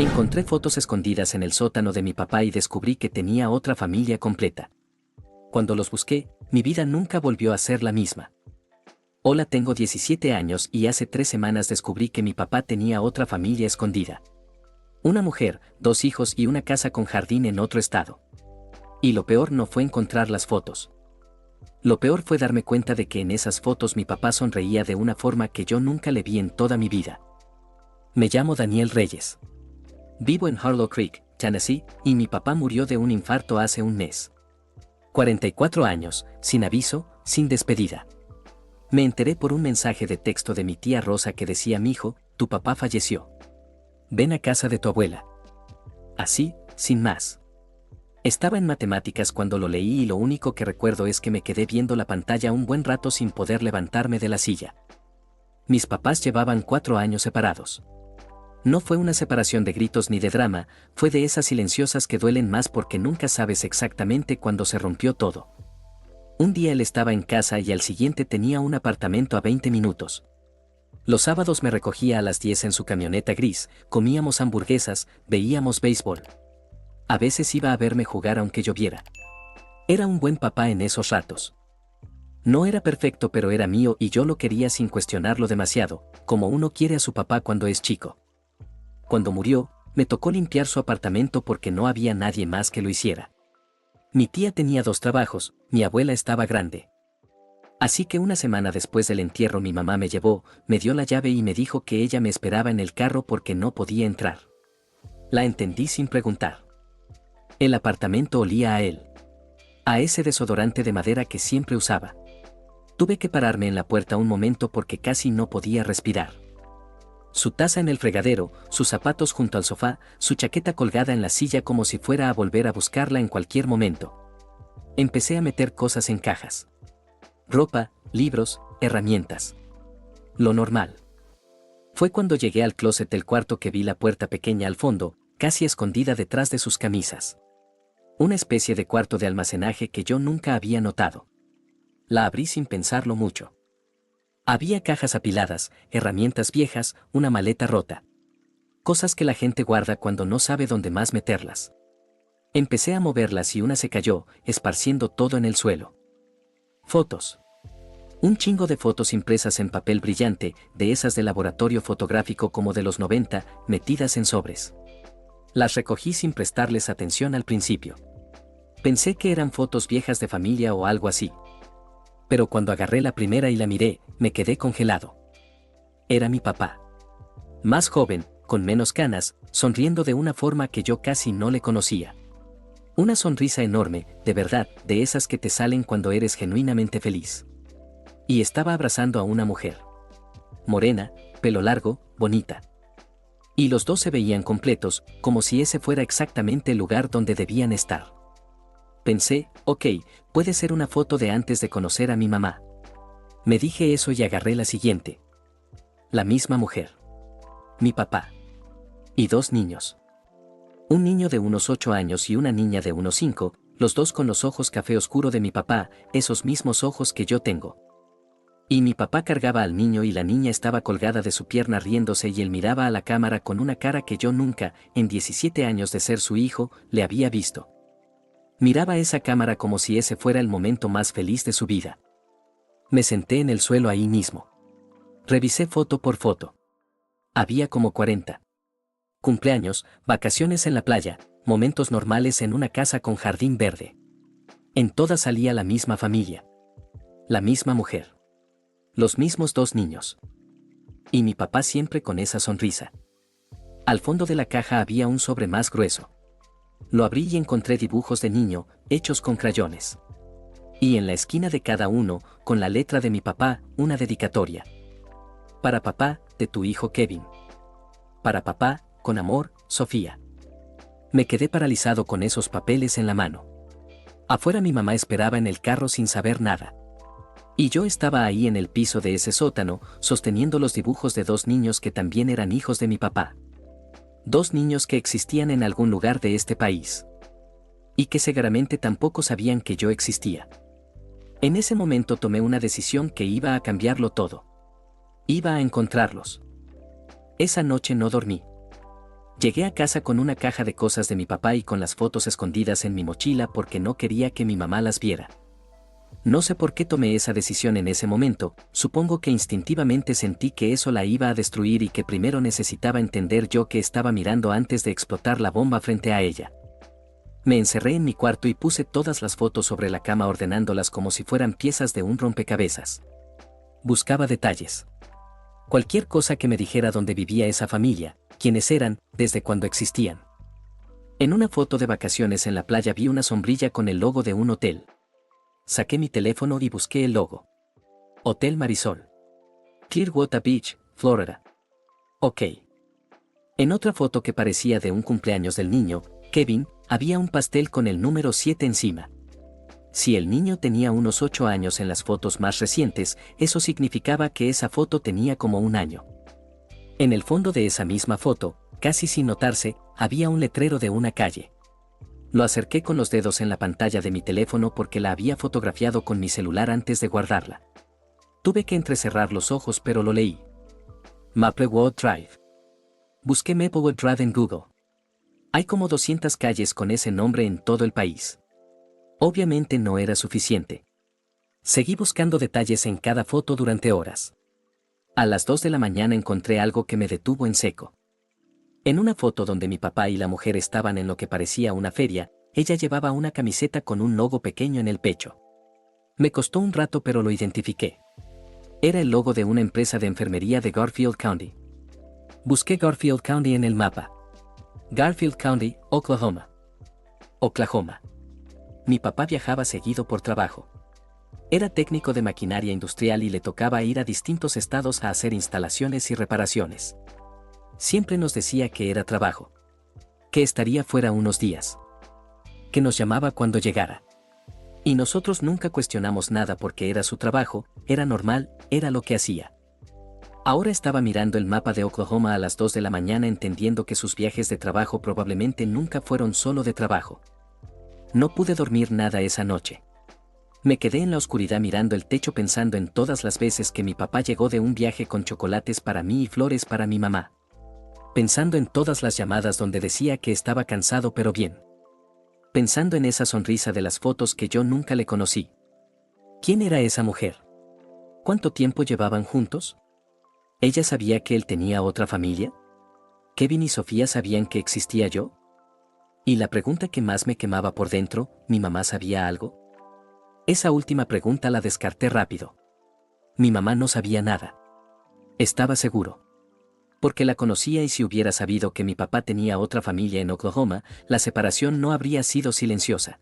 Encontré fotos escondidas en el sótano de mi papá y descubrí que tenía otra familia completa. Cuando los busqué, mi vida nunca volvió a ser la misma. Hola, tengo 17 años y hace 3 semanas descubrí que mi papá tenía otra familia escondida. Una mujer, 2 hijos y una casa con jardín en otro estado. Y lo peor no fue encontrar las fotos. Lo peor fue darme cuenta de que en esas fotos mi papá sonreía de una forma que yo nunca le vi en toda mi vida. Me llamo Daniel Reyes. Vivo en Harlow Creek, Tennessee, y mi papá murió de un infarto hace un mes. 44 años, sin aviso, sin despedida. Me enteré por un mensaje de texto de mi tía Rosa que decía: mijo, tu papá falleció. Ven a casa de tu abuela. Así, sin más. Estaba en matemáticas cuando lo leí y lo único que recuerdo es que me quedé viendo la pantalla un buen rato sin poder levantarme de la silla. Mis papás llevaban 4 años separados. No fue una separación de gritos ni de drama, fue de esas silenciosas que duelen más porque nunca sabes exactamente cuándo se rompió todo. Un día él estaba en casa y al siguiente tenía un apartamento a 20 minutos. Los sábados me recogía a las 10 en su camioneta gris, comíamos hamburguesas, veíamos béisbol. A veces iba a verme jugar aunque lloviera. Era un buen papá en esos ratos. No era perfecto, pero era mío y yo lo quería sin cuestionarlo demasiado, como uno quiere a su papá cuando es chico. Cuando murió, me tocó limpiar su apartamento porque no había nadie más que lo hiciera. Mi tía tenía 2 trabajos, mi abuela estaba grande. Así que una semana después del entierro mi mamá me llevó, me dio la llave y me dijo que ella me esperaba en el carro porque no podía entrar. La entendí sin preguntar. El apartamento olía a él. A ese desodorante de madera que siempre usaba. Tuve que pararme en la puerta un momento porque casi no podía respirar. Su taza en el fregadero, sus zapatos junto al sofá, su chaqueta colgada en la silla como si fuera a volver a buscarla en cualquier momento. Empecé a meter cosas en cajas. Ropa, libros, herramientas. Lo normal. Fue cuando llegué al closet del cuarto que vi la puerta pequeña al fondo, casi escondida detrás de sus camisas. Una especie de cuarto de almacenaje que yo nunca había notado. La abrí sin pensarlo mucho. Había cajas apiladas, herramientas viejas, una maleta rota. Cosas que la gente guarda cuando no sabe dónde más meterlas. Empecé a moverlas y una se cayó, esparciendo todo en el suelo. Fotos. Un chingo de fotos impresas en papel brillante, de esas de laboratorio fotográfico como de los 90, metidas en sobres. Las recogí sin prestarles atención al principio. Pensé que eran fotos viejas de familia o algo así. Pero cuando agarré la primera y la miré, me quedé congelado. Era mi papá. Más joven, con menos canas, sonriendo de una forma que yo casi no le conocía. Una sonrisa enorme, de verdad, de esas que te salen cuando eres genuinamente feliz. Y estaba abrazando a una mujer. Morena, pelo largo, bonita. Y los dos se veían completos, como si ese fuera exactamente el lugar donde debían estar. Pensé, ok, puede ser una foto de antes de conocer a mi mamá. Me dije eso y agarré la siguiente. La misma mujer. Mi papá. Y 2 niños. Un niño de unos 8 años y una niña de unos 5, los dos con los ojos café oscuro de mi papá, esos mismos ojos que yo tengo. Y mi papá cargaba al niño y la niña estaba colgada de su pierna riéndose y él miraba a la cámara con una cara que yo nunca, en 17 años de ser su hijo, le había visto. Miraba esa cámara como si ese fuera el momento más feliz de su vida. Me senté en el suelo ahí mismo. Revisé foto por foto. Había como 40. Cumpleaños, vacaciones en la playa, momentos normales en una casa con jardín verde. En todas salía la misma familia. La misma mujer. Los mismos 2 niños. Y mi papá siempre con esa sonrisa. Al fondo de la caja había un sobre más grueso. Lo abrí y encontré dibujos de niño, hechos con crayones. Y en la esquina de cada uno, con la letra de mi papá, una dedicatoria. Para papá, de tu hijo Kevin. Para papá, con amor, Sofía. Me quedé paralizado con esos papeles en la mano. Afuera mi mamá esperaba en el carro sin saber nada. Y yo estaba ahí en el piso de ese sótano, sosteniendo los dibujos de 2 niños que también eran hijos de mi papá. 2 niños que existían en algún lugar de este país. Y que seguramente tampoco sabían que yo existía. En ese momento tomé una decisión que iba a cambiarlo todo. Iba a encontrarlos. Esa noche no dormí. Llegué a casa con una caja de cosas de mi papá y con las fotos escondidas en mi mochila porque no quería que mi mamá las viera. No sé por qué tomé esa decisión en ese momento, supongo que instintivamente sentí que eso la iba a destruir y que primero necesitaba entender yo qué estaba mirando antes de explotar la bomba frente a ella. Me encerré en mi cuarto y puse todas las fotos sobre la cama ordenándolas como si fueran piezas de un rompecabezas. Buscaba detalles. Cualquier cosa que me dijera dónde vivía esa familia, quiénes eran, desde cuándo existían. En una foto de vacaciones en la playa vi una sombrilla con el logo de un hotel. Saqué mi teléfono y busqué el logo. Hotel Marisol. Clearwater Beach, Florida. Ok. En otra foto que parecía de un cumpleaños del niño, Kevin, había un pastel con el número 7 encima. Si el niño tenía unos 8 años en las fotos más recientes, eso significaba que esa foto tenía como un año. En el fondo de esa misma foto, casi sin notarse, había un letrero de una calle. Lo acerqué con los dedos en la pantalla de mi teléfono porque la había fotografiado con mi celular antes de guardarla. Tuve que entrecerrar los ojos pero lo leí. Maplewood Drive. Busqué Maplewood Drive en Google. Hay como 200 calles con ese nombre en todo el país. Obviamente no era suficiente. Seguí buscando detalles en cada foto durante horas. A las 2 de la mañana encontré algo que me detuvo en seco. En una foto donde mi papá y la mujer estaban en lo que parecía una feria, ella llevaba una camiseta con un logo pequeño en el pecho. Me costó un rato pero lo identifiqué. Era el logo de una empresa de enfermería de Garfield County. Busqué Garfield County en el mapa. Garfield County, Oklahoma. Oklahoma. Mi papá viajaba seguido por trabajo. Era técnico de maquinaria industrial y le tocaba ir a distintos estados a hacer instalaciones y reparaciones. Siempre nos decía que era trabajo. Que estaría fuera unos días. Que nos llamaba cuando llegara. Y nosotros nunca cuestionamos nada porque era su trabajo, era normal, era lo que hacía. Ahora estaba mirando el mapa de Oklahoma a las 2 de la mañana entendiendo que sus viajes de trabajo probablemente nunca fueron solo de trabajo. No pude dormir nada esa noche. Me quedé en la oscuridad mirando el techo pensando en todas las veces que mi papá llegó de un viaje con chocolates para mí y flores para mi mamá. Pensando en todas las llamadas donde decía que estaba cansado pero bien. Pensando en esa sonrisa de las fotos que yo nunca le conocí. ¿Quién era esa mujer? ¿Cuánto tiempo llevaban juntos? ¿Ella sabía que él tenía otra familia? ¿Kevin y Sofía sabían que existía yo? Y la pregunta que más me quemaba por dentro, ¿mi mamá sabía algo? Esa última pregunta la descarté rápido. Mi mamá no sabía nada. Estaba seguro. Porque la conocía y si hubiera sabido que mi papá tenía otra familia en Oklahoma, la separación no habría sido silenciosa.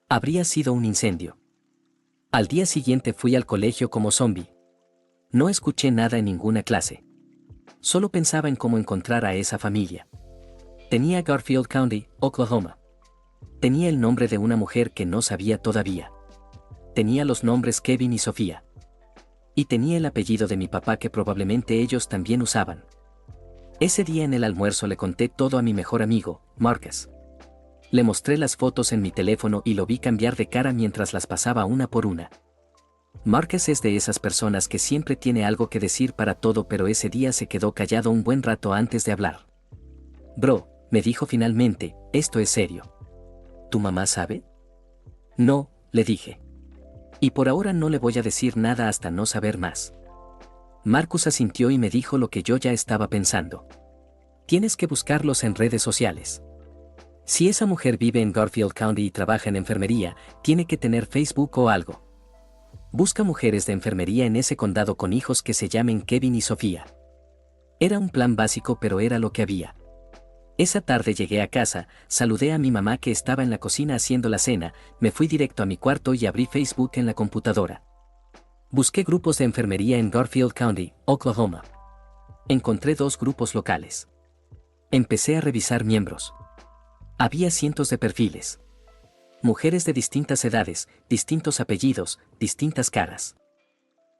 Habría sido un incendio. Al día siguiente fui al colegio como zombie. No escuché nada en ninguna clase. Solo pensaba en cómo encontrar a esa familia. Tenía Garfield County, Oklahoma. Tenía el nombre de una mujer que no sabía todavía. Tenía los nombres Kevin y Sofía. Y tenía el apellido de mi papá que probablemente ellos también usaban. Ese día en el almuerzo le conté todo a mi mejor amigo, Marcus. Le mostré las fotos en mi teléfono y lo vi cambiar de cara mientras las pasaba una por una. Marcus es de esas personas que siempre tiene algo que decir para todo pero ese día se quedó callado un buen rato antes de hablar. Bro, me dijo finalmente, esto es serio. ¿Tu mamá sabe? No, le dije. Y por ahora no le voy a decir nada hasta no saber más. Marcus asintió y me dijo lo que yo ya estaba pensando. Tienes que buscarlos en redes sociales. Si esa mujer vive en Garfield County y trabaja en enfermería, tiene que tener Facebook o algo. Busca mujeres de enfermería en ese condado con hijos que se llamen Kevin y Sofía. Era un plan básico pero era lo que había. Esa tarde llegué a casa, saludé a mi mamá que estaba en la cocina haciendo la cena, me fui directo a mi cuarto y abrí Facebook en la computadora. Busqué grupos de enfermería en Garfield County, Oklahoma. Encontré 2 grupos locales. Empecé a revisar miembros. Había cientos de perfiles. Mujeres de distintas edades, distintos apellidos, distintas caras.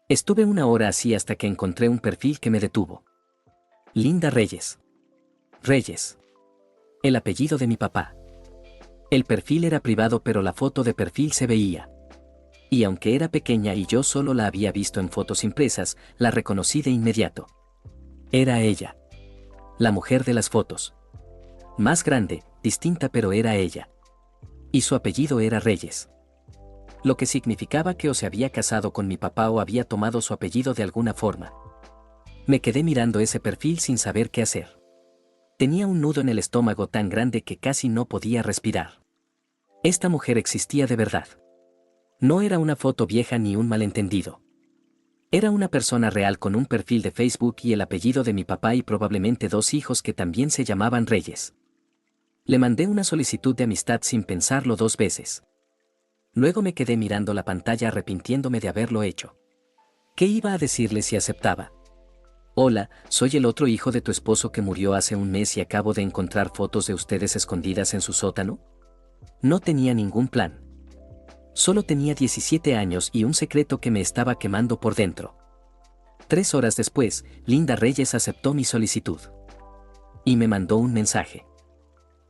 Estuve una hora así hasta que encontré un perfil que me detuvo. Linda Reyes. Reyes. El apellido de mi papá. El perfil era privado pero la foto de perfil se veía. Y aunque era pequeña y yo solo la había visto en fotos impresas, la reconocí de inmediato. Era ella. La mujer de las fotos. Más grande, distinta, pero era ella. Y su apellido era Reyes. Lo que significaba que o se había casado con mi papá o había tomado su apellido de alguna forma. Me quedé mirando ese perfil sin saber qué hacer. Tenía un nudo en el estómago tan grande que casi no podía respirar. Esta mujer existía de verdad. No era una foto vieja ni un malentendido. Era una persona real con un perfil de Facebook y el apellido de mi papá y probablemente 2 hijos que también se llamaban Reyes. Le mandé una solicitud de amistad sin pensarlo 2 veces. Luego me quedé mirando la pantalla arrepintiéndome de haberlo hecho. ¿Qué iba a decirle si aceptaba? Hola, soy el otro hijo de tu esposo que murió hace un mes y acabo de encontrar fotos de ustedes escondidas en su sótano. No tenía ningún plan. Solo tenía 17 años y un secreto que me estaba quemando por dentro. 3 horas después, Linda Reyes aceptó mi solicitud. Y me mandó un mensaje.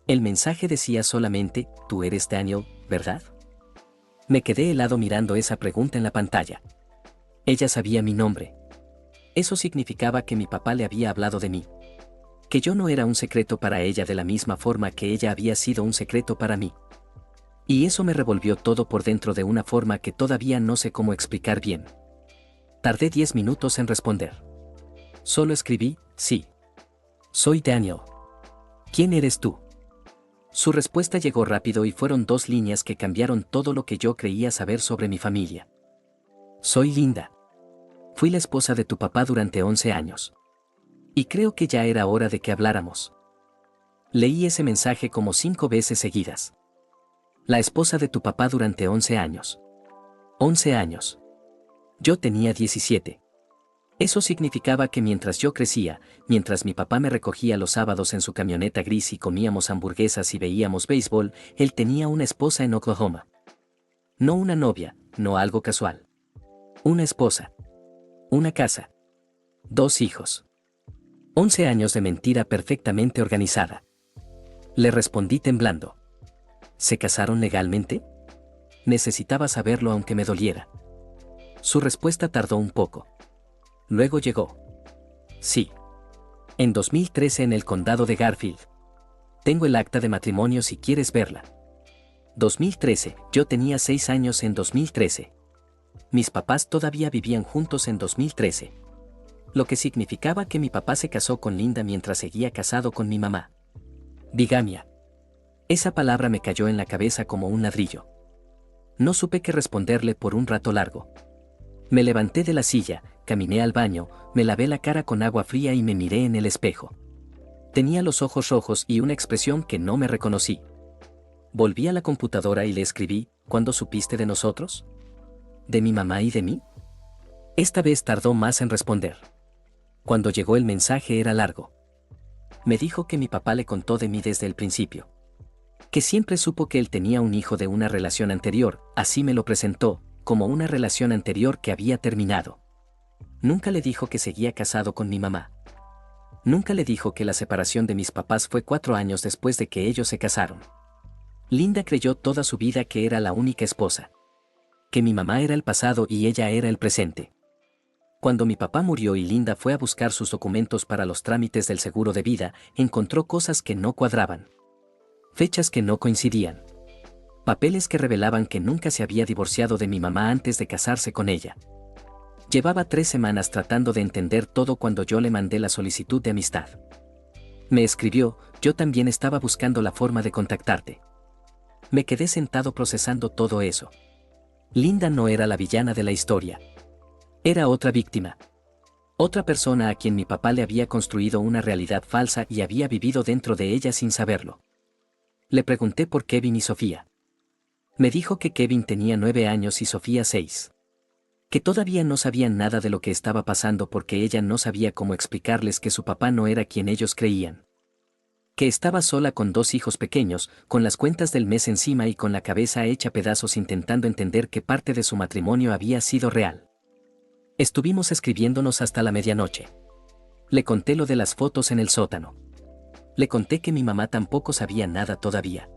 El mensaje decía solamente, tú eres Daniel, ¿verdad? Me quedé helado mirando esa pregunta en la pantalla. Ella sabía mi nombre. Eso significaba que mi papá le había hablado de mí. Que yo no era un secreto para ella de la misma forma que ella había sido un secreto para mí. Y eso me revolvió todo por dentro de una forma que todavía no sé cómo explicar bien. Tardé 10 minutos en responder. Solo escribí, sí. Soy Daniel. ¿Quién eres tú? Su respuesta llegó rápido y fueron 2 líneas que cambiaron todo lo que yo creía saber sobre mi familia. Soy Linda. Fui la esposa de tu papá durante 11 años. Y creo que ya era hora de que habláramos. Leí ese mensaje como 5 veces seguidas. La esposa de tu papá durante 11 años. 11 años. Yo tenía 17. Eso significaba que mientras yo crecía, mientras mi papá me recogía los sábados en su camioneta gris y comíamos hamburguesas y veíamos béisbol, él tenía una esposa en Oklahoma. No una novia, no algo casual. Una esposa. Una casa. 2 hijos. 11 años de mentira perfectamente organizada. Le respondí temblando. ¿Se casaron legalmente? Necesitaba saberlo aunque me doliera. Su respuesta tardó un poco. Luego llegó. Sí. En 2013 en el condado de Garfield. Tengo el acta de matrimonio si quieres verla. 2013, yo tenía 6 años en 2013. Mis papás todavía vivían juntos en 2013. Lo que significaba que mi papá se casó con Linda mientras seguía casado con mi mamá. Bigamia. Esa palabra me cayó en la cabeza como un ladrillo. No supe qué responderle por un rato largo. Me levanté de la silla, caminé al baño, me lavé la cara con agua fría y me miré en el espejo. Tenía los ojos rojos y una expresión que no me reconocí. Volví a la computadora y le escribí, ¿cuándo supiste de nosotros? ¿De mi mamá y de mí? Esta vez tardó más en responder. Cuando llegó el mensaje era largo. Me dijo que mi papá le contó de mí desde el principio. Que siempre supo que él tenía un hijo de una relación anterior, así me lo presentó, como una relación anterior que había terminado. Nunca le dijo que seguía casado con mi mamá. Nunca le dijo que la separación de mis papás fue 4 años después de que ellos se casaron. Linda creyó toda su vida que era la única esposa. Que mi mamá era el pasado y ella era el presente. Cuando mi papá murió y Linda fue a buscar sus documentos para los trámites del seguro de vida, encontró cosas que no cuadraban. Fechas que no coincidían. Papeles que revelaban que nunca se había divorciado de mi mamá antes de casarse con ella. Llevaba 3 semanas tratando de entender todo cuando yo le mandé la solicitud de amistad. Me escribió, yo también estaba buscando la forma de contactarte. Me quedé sentado procesando todo eso. Linda no era la villana de la historia. Era otra víctima. Otra persona a quien mi papá le había construido una realidad falsa y había vivido dentro de ella sin saberlo. Le pregunté por Kevin y Sofía. Me dijo que Kevin tenía 9 años y Sofía 6. Que todavía no sabían nada de lo que estaba pasando porque ella no sabía cómo explicarles que su papá no era quien ellos creían. Que estaba sola con 2 hijos pequeños, con las cuentas del mes encima y con la cabeza hecha pedazos intentando entender que parte de su matrimonio había sido real. Estuvimos escribiéndonos hasta la medianoche. Le conté lo de las fotos en el sótano. Le conté que mi mamá tampoco sabía nada todavía.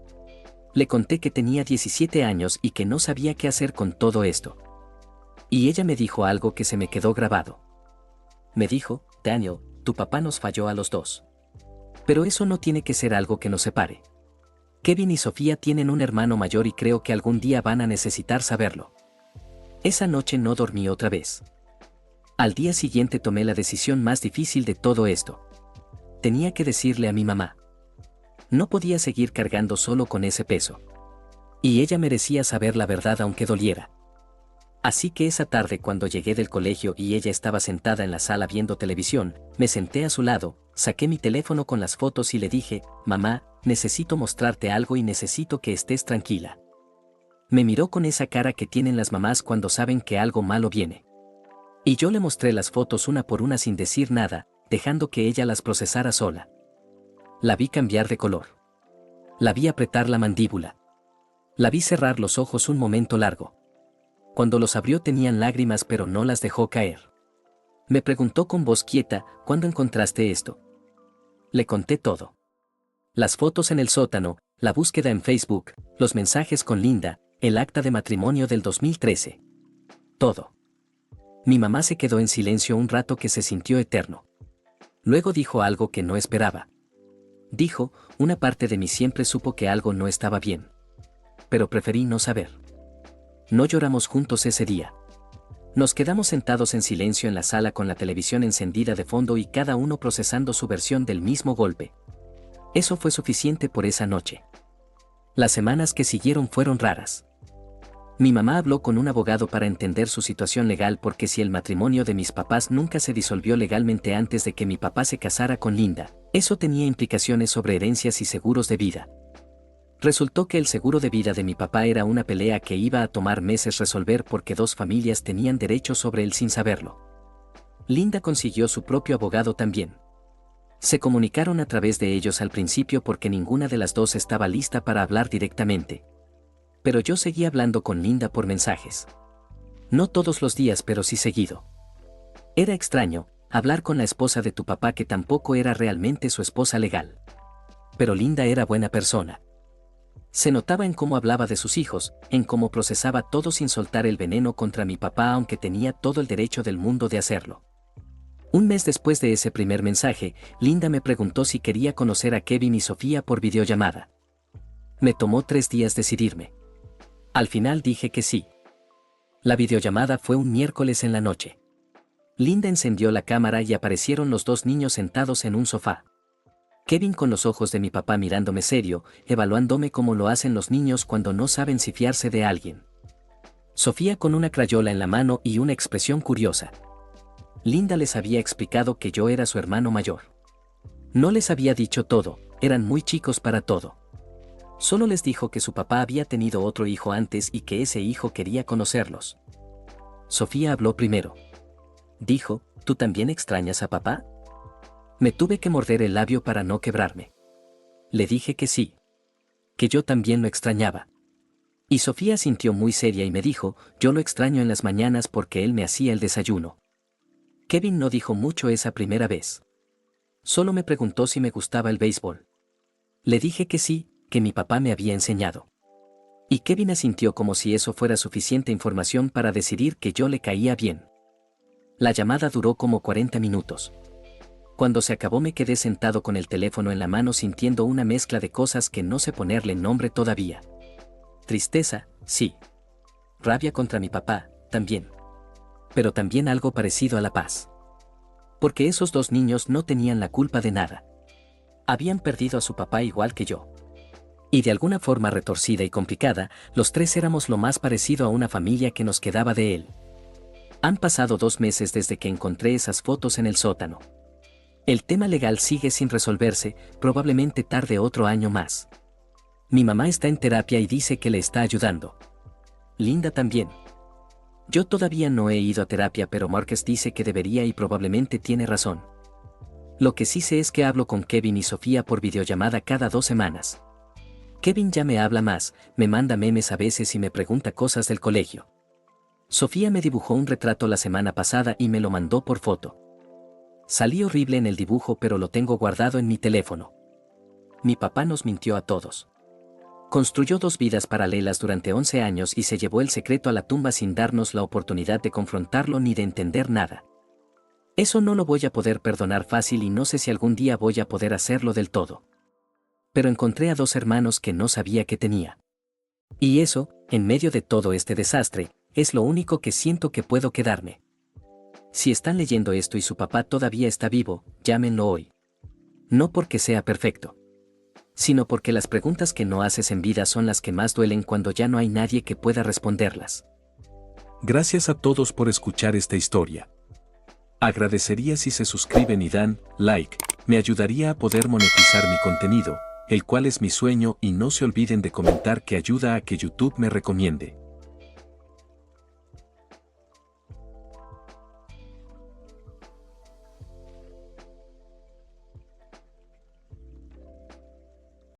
Le conté que tenía 17 años y que no sabía qué hacer con todo esto. Y ella me dijo algo que se me quedó grabado. Me dijo, Daniel, tu papá nos falló a los 2. Pero eso no tiene que ser algo que nos separe. Kevin y Sofía tienen un hermano mayor y creo que algún día van a necesitar saberlo. Esa noche no dormí otra vez. Al día siguiente tomé la decisión más difícil de todo esto. Tenía que decirle a mi mamá. No podía seguir cargando solo con ese peso. Y ella merecía saber la verdad aunque doliera. Así que esa tarde cuando llegué del colegio y ella estaba sentada en la sala viendo televisión, me senté a su lado, saqué mi teléfono con las fotos y le dije, mamá, necesito mostrarte algo y necesito que estés tranquila. Me miró con esa cara que tienen las mamás cuando saben que algo malo viene. Y yo le mostré las fotos una por una sin decir nada, dejando que ella las procesara sola. La vi cambiar de color. La vi apretar la mandíbula. La vi cerrar los ojos un momento largo. Cuando los abrió tenían lágrimas pero no las dejó caer. Me preguntó con voz quieta, ¿cuándo encontraste esto? Le conté todo. Las fotos en el sótano, la búsqueda en Facebook, los mensajes con Linda, el acta de matrimonio del 2013. Todo. Mi mamá se quedó en silencio un rato que se sintió eterno. Luego dijo algo que no esperaba. Dijo, una parte de mí siempre supo que algo no estaba bien. Pero preferí no saber. No lloramos juntos ese día. Nos quedamos sentados en silencio en la sala con la televisión encendida de fondo y cada uno procesando su versión del mismo golpe. Eso fue suficiente por esa noche. Las semanas que siguieron fueron raras. Mi mamá habló con un abogado para entender su situación legal porque si el matrimonio de mis papás nunca se disolvió legalmente antes de que mi papá se casara con Linda, eso tenía implicaciones sobre herencias y seguros de vida. Resultó que el seguro de vida de mi papá era una pelea que iba a tomar meses resolver porque dos familias tenían derecho sobre él sin saberlo. Linda consiguió su propio abogado también. Se comunicaron a través de ellos al principio porque ninguna de las dos estaba lista para hablar directamente. Pero yo seguí hablando con Linda por mensajes. No todos los días, pero sí seguido. Era extraño, hablar con la esposa de tu papá que tampoco era realmente su esposa legal. Pero Linda era buena persona. Se notaba en cómo hablaba de sus hijos, en cómo procesaba todo sin soltar el veneno contra mi papá aunque tenía todo el derecho del mundo de hacerlo. Un mes después de ese primer mensaje, Linda me preguntó si quería conocer a Kevin y Sofía por videollamada. Me tomó 3 días decidirme. Al final dije que sí. La videollamada fue un miércoles en la noche. Linda encendió la cámara y aparecieron los dos niños sentados en un sofá. Kevin con los ojos de mi papá mirándome serio, evaluándome como lo hacen los niños cuando no saben si fiarse de alguien. Sofía con una crayola en la mano y una expresión curiosa. Linda les había explicado que yo era su hermano mayor. No les había dicho todo, eran muy chicos para todo. Solo les dijo que su papá había tenido otro hijo antes y que ese hijo quería conocerlos. Sofía habló primero. Dijo, ¿tú también extrañas a papá? Me tuve que morder el labio para no quebrarme. Le dije que sí. Que yo también lo extrañaba. Y Sofía sintió muy seria y me dijo, yo lo extraño en las mañanas porque él me hacía el desayuno. Kevin no dijo mucho esa primera vez. Solo me preguntó si me gustaba el béisbol. Le dije que sí, que mi papá me había enseñado. Y Kevin asintió como si eso fuera suficiente información para decidir que yo le caía bien. La llamada duró como 40 minutos. Cuando se acabó me quedé sentado con el teléfono en la mano sintiendo una mezcla de cosas que no sé ponerle nombre todavía. Tristeza, sí. Rabia contra mi papá, también. Pero también algo parecido a la paz. Porque esos dos niños no tenían la culpa de nada. Habían perdido a su papá igual que yo. Y de alguna forma retorcida y complicada, los tres éramos lo más parecido a una familia que nos quedaba de él. Han pasado 2 meses desde que encontré esas fotos en el sótano. El tema legal sigue sin resolverse, probablemente tarde otro año más. Mi mamá está en terapia y dice que le está ayudando. Linda también. Yo todavía no he ido a terapia, pero Márquez dice que debería y probablemente tiene razón. Lo que sí sé es que hablo con Kevin y Sofía por videollamada cada 2 semanas. Kevin ya me habla más, me manda memes a veces y me pregunta cosas del colegio. Sofía me dibujó un retrato la semana pasada y me lo mandó por foto. Salí horrible en el dibujo, pero lo tengo guardado en mi teléfono. Mi papá nos mintió a todos. Construyó 2 vidas paralelas durante 11 años y se llevó el secreto a la tumba sin darnos la oportunidad de confrontarlo ni de entender nada. Eso no lo voy a poder perdonar fácil y no sé si algún día voy a poder hacerlo del todo. Pero encontré a 2 hermanos que no sabía que tenía. Y eso, en medio de todo este desastre, es lo único que siento que puedo quedarme. Si están leyendo esto y su papá todavía está vivo, llámenlo hoy. No porque sea perfecto, sino porque las preguntas que no haces en vida son las que más duelen cuando ya no hay nadie que pueda responderlas. Gracias a todos por escuchar esta historia. Agradecería si se suscriben y dan like, me ayudaría a poder monetizar mi contenido, el cual es mi sueño, y no se olviden de comentar que ayuda a que YouTube me recomiende.